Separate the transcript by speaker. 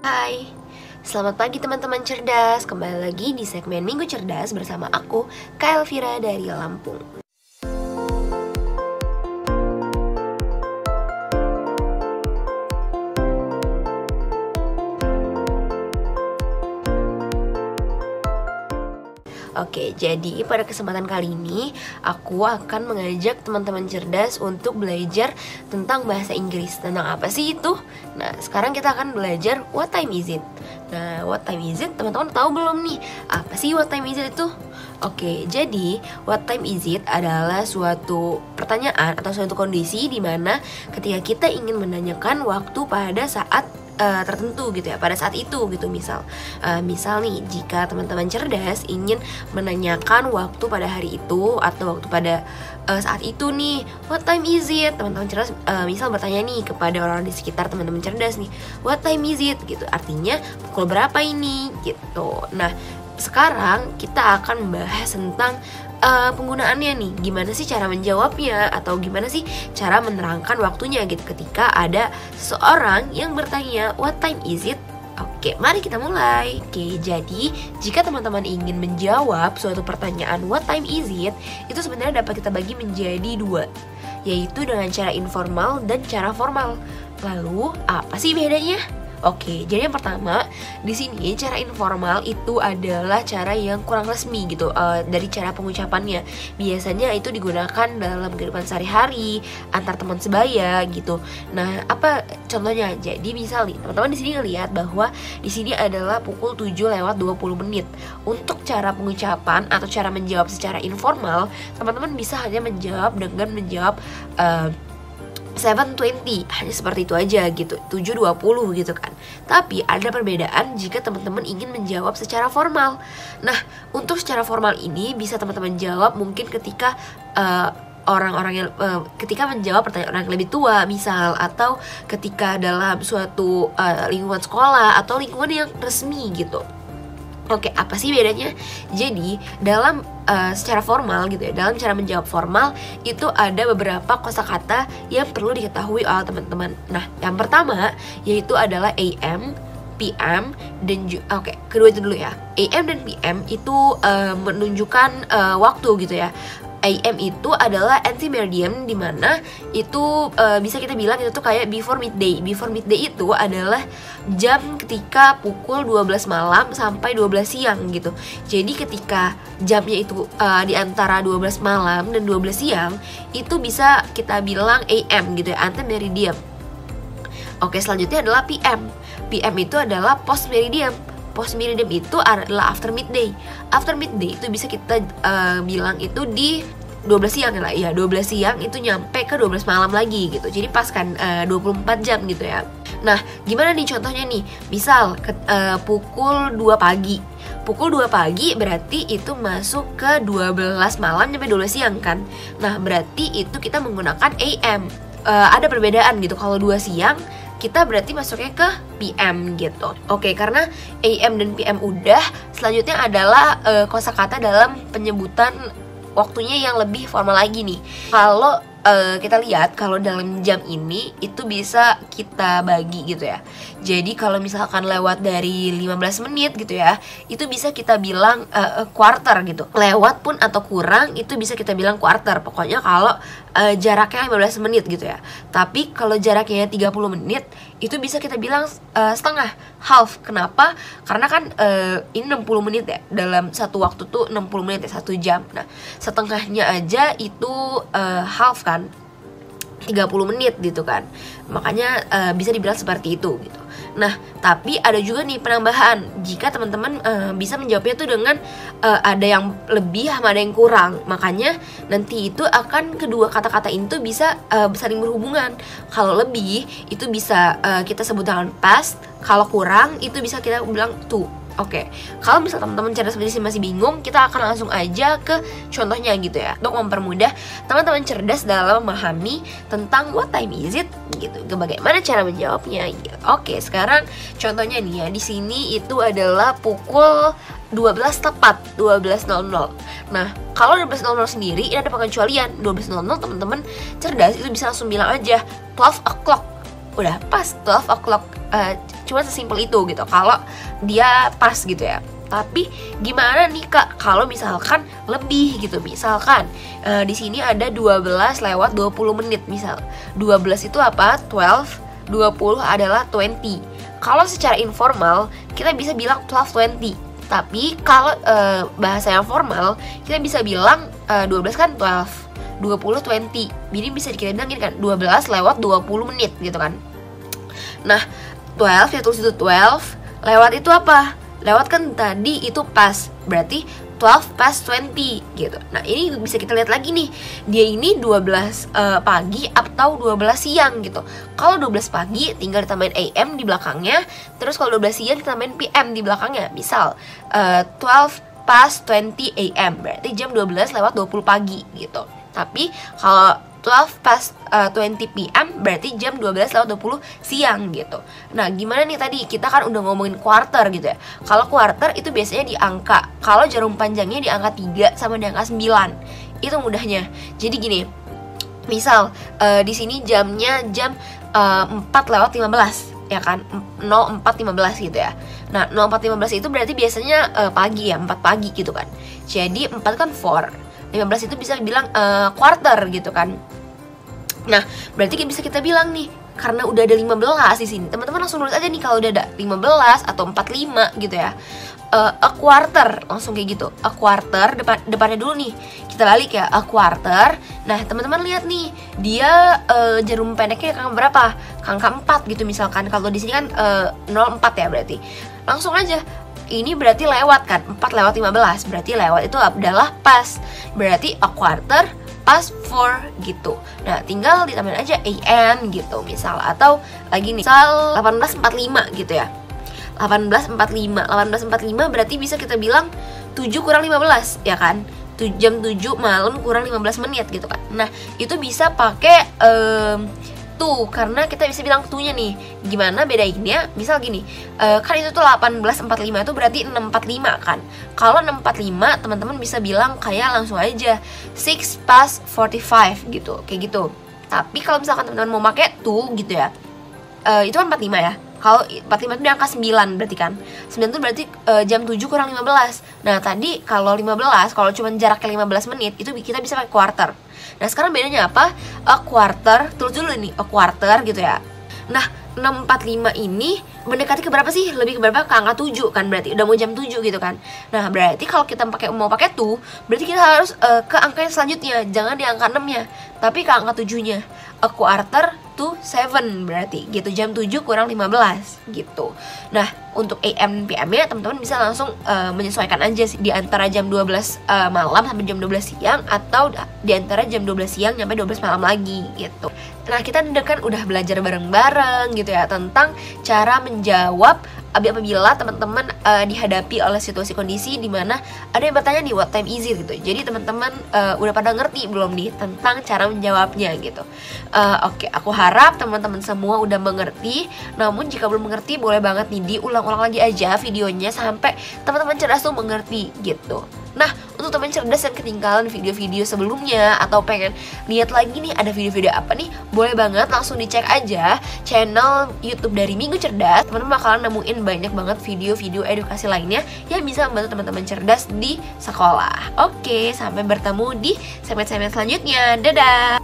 Speaker 1: Hai, selamat pagi teman-teman cerdas. Kembali lagi di segmen Minggu Cerdas bersama aku, Kak Elvira dari Lampung. Oke, jadi pada kesempatan kali ini aku akan mengajak teman-teman cerdas untuk belajar tentang bahasa Inggris. Tentang apa sih itu? Nah, sekarang kita akan belajar what time is it. Nah, what time is it? Teman-teman tahu belum nih? Apa sih what time is it itu? Oke, jadi what time is it adalah suatu pertanyaan atau suatu kondisi di mana ketika kita ingin menanyakan waktu pada saat tertentu gitu ya, pada saat itu gitu. Misal nih, jika teman-teman cerdas ingin menanyakan waktu pada hari itu atau waktu pada saat itu nih, what time is it? Teman-teman cerdas misal bertanya nih kepada orang di sekitar teman-teman cerdas nih, what time is it? Gitu, artinya pukul berapa ini gitu. Nah, sekarang kita akan membahas tentang penggunaannya nih, gimana sih cara menjawabnya atau gimana sih cara menerangkan waktunya gitu ketika ada seseorang yang bertanya what time is it. Oke, mari kita mulai. Oke, jadi jika teman-teman ingin menjawab suatu pertanyaan what time is it, itu sebenarnya dapat kita bagi menjadi dua, yaitu dengan cara informal dan cara formal. Lalu apa sih bedanya? Oke, jadi yang pertama di sini cara informal itu adalah cara yang kurang resmi gitu dari cara pengucapannya. Biasanya itu digunakan dalam kehidupan sehari-hari antar teman sebaya gitu. Nah, apa contohnya? Jadi misal nih, teman-teman di sini ngelihat bahwa di sini adalah pukul 7:20. Untuk cara pengucapan atau cara menjawab secara informal, teman-teman bisa hanya menjawab dengan menjawab 7:20, hanya seperti itu aja gitu, 7:20 gitu kan. Tapi ada perbedaan jika teman-teman ingin menjawab secara formal. Nah, untuk secara formal ini bisa teman-teman jawab mungkin ketika orang-orang yang ketika menjawab pertanyaan orang yang lebih tua misal, atau ketika dalam suatu lingkungan sekolah atau lingkungan yang resmi gitu. Oke, apa sih bedanya? Jadi dalam secara formal gitu ya, dalam cara menjawab formal itu ada beberapa kosakata yang perlu diketahui oleh teman-teman. Nah, yang pertama yaitu adalah AM, PM, dan kedua itu dulu ya. AM dan PM itu menunjukkan waktu gitu ya. AM itu adalah anti-meridian, dimana itu bisa kita bilang itu tuh kayak before midday. Before midday itu adalah jam ketika pukul 12 malam sampai 12 siang gitu. Jadi ketika jamnya itu di antara 12 malam dan 12 siang, itu bisa kita bilang AM gitu ya, anti-meridian. Oke, selanjutnya adalah PM. PM itu adalah post meridian. Post meridian itu adalah after midday. After midday itu bisa kita bilang itu di 12 siang lah. Ya, 12 siang itu nyampe ke 12 malam lagi gitu. Jadi pas kan 24 jam gitu ya. Nah, gimana nih contohnya nih? Misal pukul 2 pagi. Pukul 2 pagi berarti itu masuk ke 12 malam sampai 12 siang kan. Nah, berarti itu kita menggunakan AM. Ada perbedaan gitu. Kalau 2 siang kita berarti masuknya ke PM gitu. Oke, karena AM dan PM udah, selanjutnya adalah kosakata dalam penyebutan waktunya yang lebih formal lagi nih. Kalau kita lihat kalau dalam jam ini itu bisa kita bagi gitu ya. Jadi kalau misalkan lewat dari 15 menit gitu ya, itu bisa kita bilang quarter gitu. Lewat pun atau kurang itu bisa kita bilang quarter. Pokoknya kalau jaraknya 15 menit gitu ya. Tapi kalau jaraknya 30 menit itu bisa kita bilang setengah, half. Kenapa? Karena kan ini 60 menit ya. Dalam satu waktu tuh 60 menit ya, 1 jam. Nah, setengahnya aja itu half kan, 30 menit gitu kan. Makanya bisa dibilang seperti itu gitu. Nah, tapi ada juga nih penambahan. Jika teman-teman bisa menjawabnya tuh dengan ada yang lebih sama ada yang kurang. Makanya nanti itu akan kedua kata-kata itu bisa saling berhubungan. Kalau lebih itu bisa kita sebut dengan past. Kalau kurang itu bisa kita bilang to. Oke, kalau misal teman-teman cerdas masih bingung, kita akan langsung aja ke contohnya gitu ya, untuk mempermudah teman-teman cerdas dalam memahami tentang what time is it gitu, bagaimana cara menjawabnya gitu. Oke, sekarang contohnya nih ya, di sini itu adalah pukul 12 tepat, 12:00. Nah, kalau 12:00 sendiri ini ada pengecualian. 12:00 teman-teman cerdas itu bisa langsung bilang aja 12 o'clock. Udah pas 12 o'clock Cuma sesimpel itu gitu, kalau dia pas gitu ya. Tapi gimana nih Kak kalau misalkan lebih gitu? Misalkan di sini ada 12 lewat 20 menit misal. 12 itu apa? 12, 20 adalah 20. Kalau secara informal kita bisa bilang 12-20. Tapi kalau bahasa yang formal kita bisa bilang 12 kan 12, 20-20. Jadi bisa kita bilang gini kan, 12 lewat 20 menit gitu kan. Nah 12 ya tulis itu 12, lewat itu apa? Lewat kan tadi itu pas, berarti 12 past 20 gitu. Nah ini bisa kita lihat lagi nih, dia ini 12 pagi atau 12 siang gitu. Kalau 12 pagi tinggal ditambahin AM di belakangnya. Terus kalau 12 siang ditambahin PM di belakangnya. Misal 12 past 20 AM, berarti jam 12 lewat 20 pagi gitu. Tapi kalau 12 past 20 PM berarti jam 12 lewat 20 siang gitu. Nah gimana nih, tadi kita kan udah ngomongin quarter gitu ya. Kalau quarter itu biasanya di angka, kalau jarum panjangnya di angka 3 sama di angka 9. Itu mudahnya. Jadi gini, misal di sini jamnya jam 4 lewat 15 ya kan, 04.15 gitu ya. Nah 04.15 itu berarti biasanya pagi ya, 4 pagi gitu kan. Jadi 4 kan 4, 15 itu bisa bilang quarter gitu kan. Nah, berarti bisa kita bilang nih, karena udah ada 15 di sini, teman-teman langsung nulis aja nih kalau udah ada 15 atau 45 gitu ya. A quarter, langsung kayak gitu. A quarter, depannya dulu nih. Kita balik ya, a quarter. Nah, teman-teman lihat nih, dia jarum pendeknya angka berapa? Angka 4 gitu misalkan. Kalau di sini kan 04 ya berarti. Langsung aja. Ini berarti lewat kan, 4 lewat 15. Berarti lewat itu adalah pas. Berarti a quarter past 4 gitu. Nah tinggal ditambahin aja AM gitu misal. Atau lagi nih, misal 18.45 gitu ya. 18.45 berarti bisa kita bilang 7 kurang 15 ya kan. Jam 7 malam kurang 15 menit gitu kan. Nah itu bisa pakai tuh, karena kita bisa bilang tuh-nya nih. Gimana bedainnya? Misal gini, kan itu tuh 18.45 itu berarti 6.45 kan. Kalau 6.45 teman-teman bisa bilang kayak langsung aja 6 past 45 gitu, kayak gitu. Tapi kalau misalkan teman-teman mau pakai tuh gitu ya, itu kan 45 ya. Kalau 45 itu di angka 9 berarti kan. 9 itu berarti jam 7 kurang 15. Nah tadi kalau 15, kalau cuma jaraknya 15 menit, itu kita bisa pakai quarter. Nah sekarang bedanya apa? A quarter, tulis dulu nih, a quarter gitu ya. Nah 6.45 ini mendekati ke berapa sih? Lebih ke berapa? Ke angka 7 kan, berarti udah mau jam 7 gitu kan. Nah berarti kalau kita mau pakai tuh, berarti kita harus ke angka yang selanjutnya. Jangan di angka 6 nya, tapi ke angka 7 nya. A quarter to 7 berarti gitu, jam 7 kurang 15 gitu. Nah untuk AM PM nya teman-teman bisa langsung menyesuaikan aja sih, di antara jam 12 malam sampai jam 12 siang, atau di antara jam 12 siang sampai 12 malam lagi gitu. Nah kita kan udah belajar bareng-bareng gitu ya tentang cara menjawab apabila teman-teman dihadapi oleh situasi kondisi di mana ada yang bertanya nih what time is it gitu. Jadi teman-teman udah pada ngerti belum nih tentang cara menjawabnya gitu. Oke, aku harap teman-teman semua udah mengerti. Namun jika belum mengerti, boleh banget nih diulang-ulang lagi aja videonya sampai teman-teman cerdas tuh mengerti gitu. Nah, untuk teman cerdas yang ketinggalan video-video sebelumnya atau pengen lihat lagi nih ada video-video apa nih, boleh banget langsung dicek aja channel YouTube dari Minggu Cerdas. Teman-teman bakalan nemuin banyak banget video-video edukasi lainnya yang bisa membantu teman-teman cerdas di sekolah. Oke, sampai bertemu di segmen-segmen selanjutnya. Dadah!